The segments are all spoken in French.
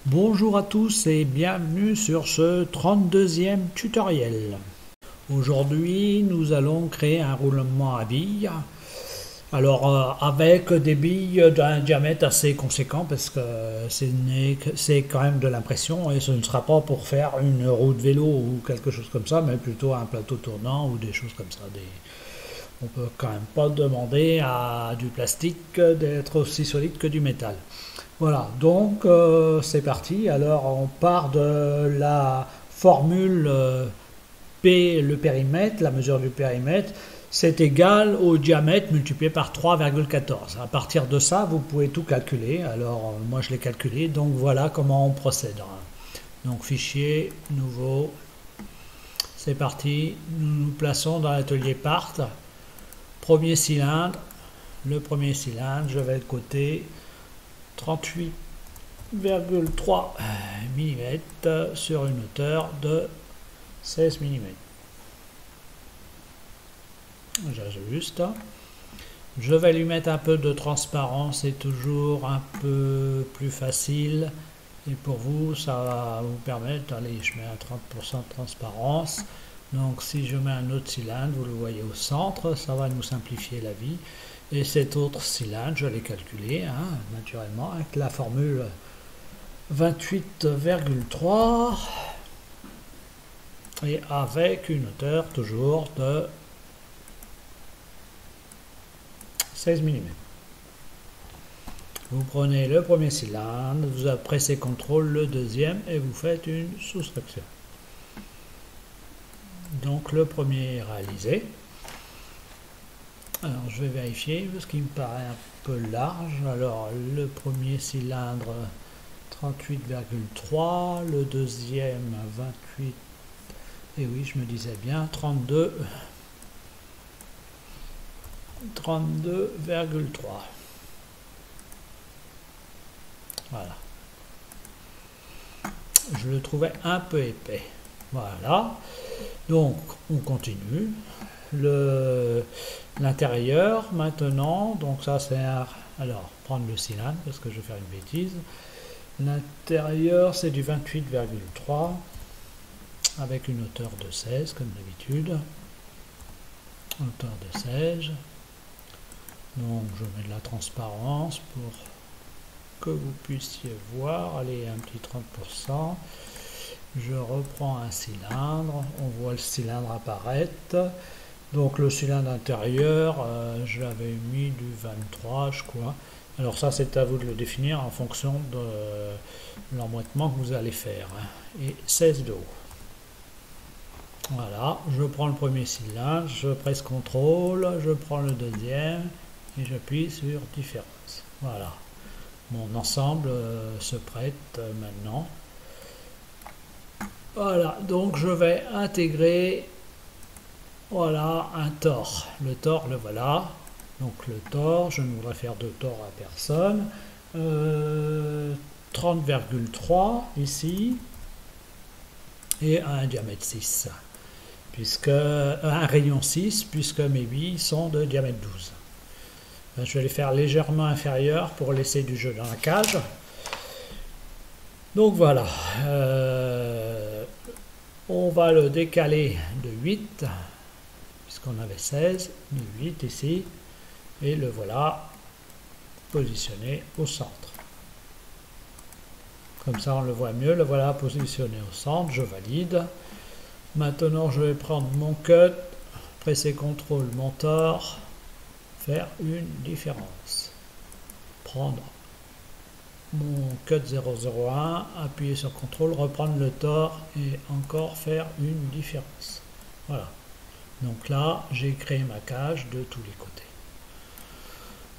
Bonjour à tous et bienvenue sur ce 32e tutoriel. Aujourd'hui, nous allons créer un roulement à billes. Alors, avec des billes d'un diamètre assez conséquent parce que c'est quand même de l'impression et ce ne sera pas pour faire une roue de vélo ou quelque chose comme ça, mais plutôt un plateau tournant ou des choses comme ça. On peut quand même pas demander à du plastique d'être aussi solide que du métal. Voilà, donc c'est parti. Alors on part de la formule P, le périmètre, la mesure du périmètre, c'est égal au diamètre multiplié par 3,14. À partir de ça, vous pouvez tout calculer. Alors moi je l'ai calculé, donc voilà comment on procède. Donc fichier, nouveau, c'est parti. Nous nous plaçons dans l'atelier part. Premier cylindre, le premier cylindre, je vais de côté 38,3 mm sur une hauteur de 16 mm. J'ajuste. Je vais lui mettre un peu de transparence, c'est toujours un peu plus facile. Et pour vous, ça va vous permettre, allez, je mets à 30% de transparence. Donc si je mets un autre cylindre, vous le voyez au centre, ça va nous simplifier la vie. Et cet autre cylindre, je l'ai calculé, naturellement, avec la formule 28,3 et avec une hauteur toujours de 16 mm. Vous prenez le premier cylindre, vous pressez CTRL le deuxième et vous faites une soustraction. Donc le premier est réalisé. Alors je vais vérifier parce qu'il me paraît un peu large. Alors le premier cylindre 38,3, le deuxième 28, et oui je me disais bien 32,3. Voilà. Je le trouvais un peu épais. Voilà. Donc on continue. L'intérieur maintenant, donc ça c'est alors prendre le cylindre parce que je vais faire une bêtise. L'intérieur c'est du 28,3 avec une hauteur de 16 comme d'habitude. Hauteur de 16. Donc je mets de la transparence pour que vous puissiez voir. Allez, un petit 30%. Je reprends un cylindre. On voit le cylindre apparaître. Donc le cylindre intérieur, j'avais mis du 23, je crois. Alors ça, c'est à vous de le définir en fonction de l'emboîtement que vous allez faire. Et 16 de haut. Voilà, je prends le premier cylindre, je presse CTRL, je prends le deuxième et j'appuie sur différence. Voilà, mon ensemble se prête maintenant. Voilà, donc je vais intégrer, voilà, un tore. Le tore, le voilà. Donc le tore, je ne voudrais faire de tore à personne. 30,3 ici et un diamètre 6. Un rayon 6 puisque mes billes sont de diamètre 12. Je vais les faire légèrement inférieurs pour laisser du jeu dans la cage. Donc voilà, on va le décaler de 8 puisqu'on avait 16, de 8 ici, et le voilà positionné au centre. Comme ça on le voit mieux, le voilà positionné au centre, je valide. Maintenant je vais prendre mon cut, presser CTRL mon tore, faire une différence. Prendre mon cut 001, appuyer sur CTRL, reprendre le tore et encore faire une différence. Voilà. Donc là, j'ai créé ma cage de tous les côtés.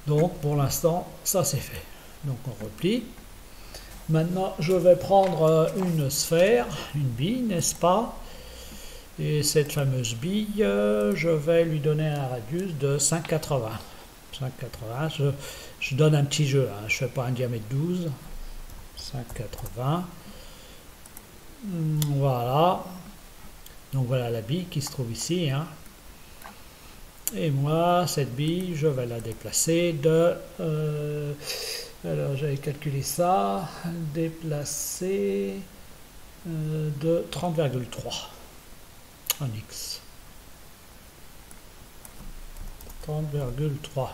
Donc pour l'instant, ça c'est fait. Donc on replie. Maintenant, je vais prendre une sphère, une bille, n'est-ce pas? Et cette fameuse bille, je vais lui donner un radius de 5,80. 5,80, je donne un petit jeu, je ne fais pas un diamètre 12. 5,80. Voilà. Donc voilà la bille qui se trouve ici. Et moi, cette bille, je vais la déplacer de Alors j'avais calculé ça, déplacer de 30,3 en X. 30,3.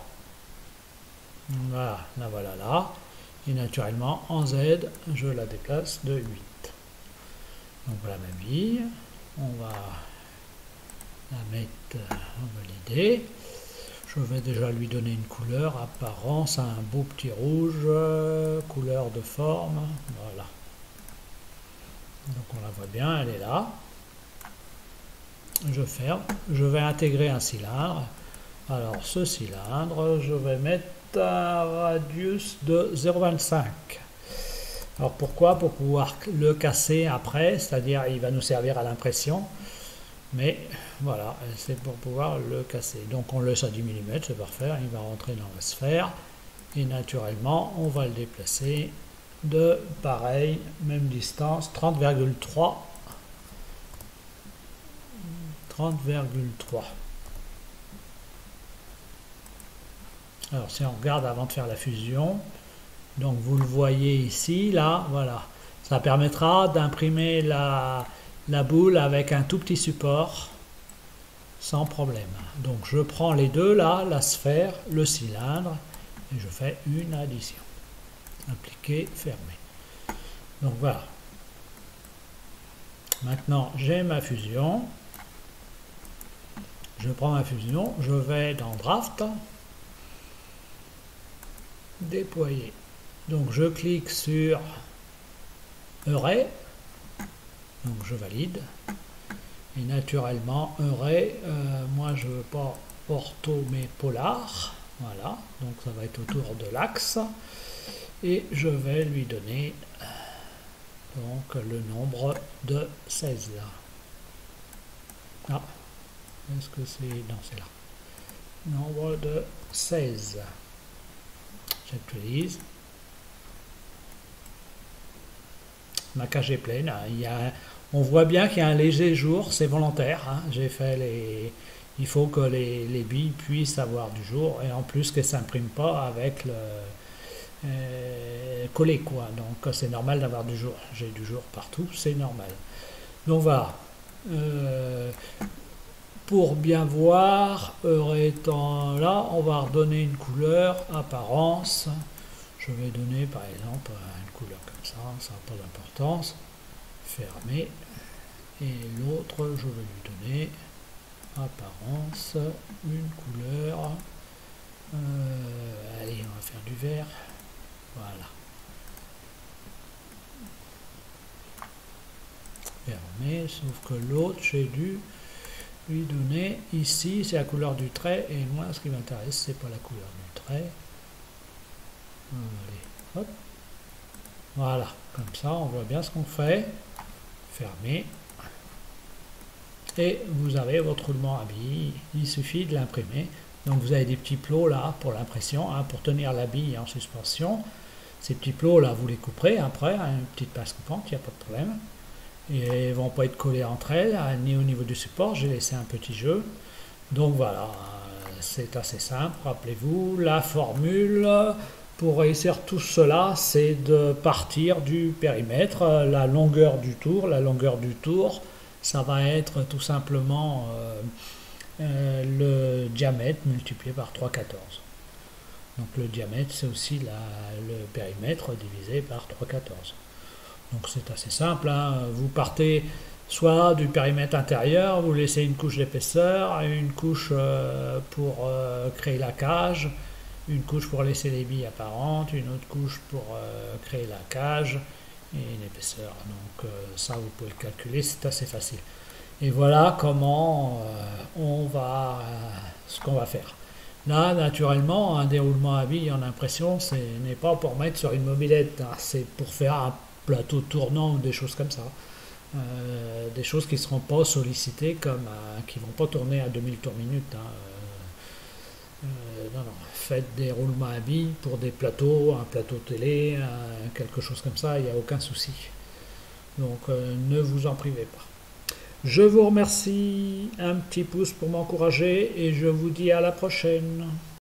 Voilà, la voilà là. Et naturellement, en Z, je la déplace de 8. Donc voilà ma bille. On va la mettre en valider. Je vais déjà lui donner une couleur, apparence, un beau petit rouge, couleur de forme. Voilà. Donc on la voit bien, elle est là. Je ferme. Je vais intégrer un cylindre. Alors ce cylindre, je vais mettre un radius de 0,25. Alors pourquoi? Pour pouvoir le casser après, c'est-à-dire il va nous servir à l'impression, mais voilà, c'est pour pouvoir le casser. Donc on le laisse à 10 mm, c'est parfait, il va rentrer dans la sphère, et naturellement on va le déplacer de pareil, même distance, 30,3. 30,3. Alors si on regarde avant de faire la fusion, donc vous le voyez ici, là, voilà. Ça permettra d'imprimer la boule avec un tout petit support sans problème. Donc je prends les deux là, la sphère, le cylindre, et je fais une addition. Appliquer, fermer. Donc voilà. Maintenant j'ai ma fusion. Je prends ma fusion, je vais dans Draft, déployer. Donc je clique sur Array, donc je valide, et naturellement Array, moi je veux pas ortho mais polar, voilà, donc ça va être autour de l'axe, et je vais lui donner donc le nombre de 16 là. Ah, est-ce que c'est... non, c'est là. Nombre de 16. J'actualise. Ma cage est pleine. On voit bien qu'il y a un léger jour, c'est volontaire. Hein. J'ai fait les. Il faut que les billes puissent avoir du jour et en plus qu'elles ne s'impriment pas avec le collé quoi. Donc c'est normal d'avoir du jour. J'ai du jour partout, c'est normal. Donc voilà. Pour bien voir, étant là, on va redonner une couleur, apparence. Je vais donner par exemple une couleur comme ça n'a pas d'importance. Fermer. Et l'autre, je vais lui donner apparence, une couleur. Allez, on va faire du vert. Voilà. Fermer, sauf que l'autre, j'ai dû lui donner, ici c'est la couleur du trait, et moi ce qui m'intéresse c'est pas la couleur du trait. Allez, hop. Voilà, comme ça on voit bien ce qu'on fait. Fermer. Et vous avez votre roulement à billes, il suffit de l'imprimer. Donc vous avez des petits plots là pour l'impression, hein, pour tenir la bille en suspension. Ces petits plots là vous les couperez après, hein, une petite pince coupante, il n'y a pas de problème. Et elles ne vont pas être collées entre elles, ni au niveau du support, j'ai laissé un petit jeu. Donc voilà, c'est assez simple, rappelez-vous, la formule pour réussir tout cela, c'est de partir du périmètre, la longueur du tour. La longueur du tour, ça va être tout simplement le diamètre multiplié par 3,14. Donc le diamètre, c'est aussi le périmètre divisé par 3,14. Donc c'est assez simple, hein. Vous partez soit du périmètre intérieur, vous laissez une couche d'épaisseur, une couche pour créer la cage, une couche pour laisser les billes apparentes, une autre couche pour créer la cage et une épaisseur. Donc ça vous pouvez le calculer, c'est assez facile. Et voilà comment ce qu'on va faire. Là, naturellement, un déroulement à billes en impression, ce n'est pas pour mettre sur une mobilette, hein. C'est pour faire un plateau tournant ou des choses comme ça. Des choses qui ne seront pas sollicitées qui ne vont pas tourner à 2000 tours minute. Hein. Non, faites des roulements à billes pour des plateaux, un plateau télé, quelque chose comme ça, il n'y a aucun souci. Donc ne vous en privez pas. Je vous remercie, un petit pouce pour m'encourager et je vous dis à la prochaine.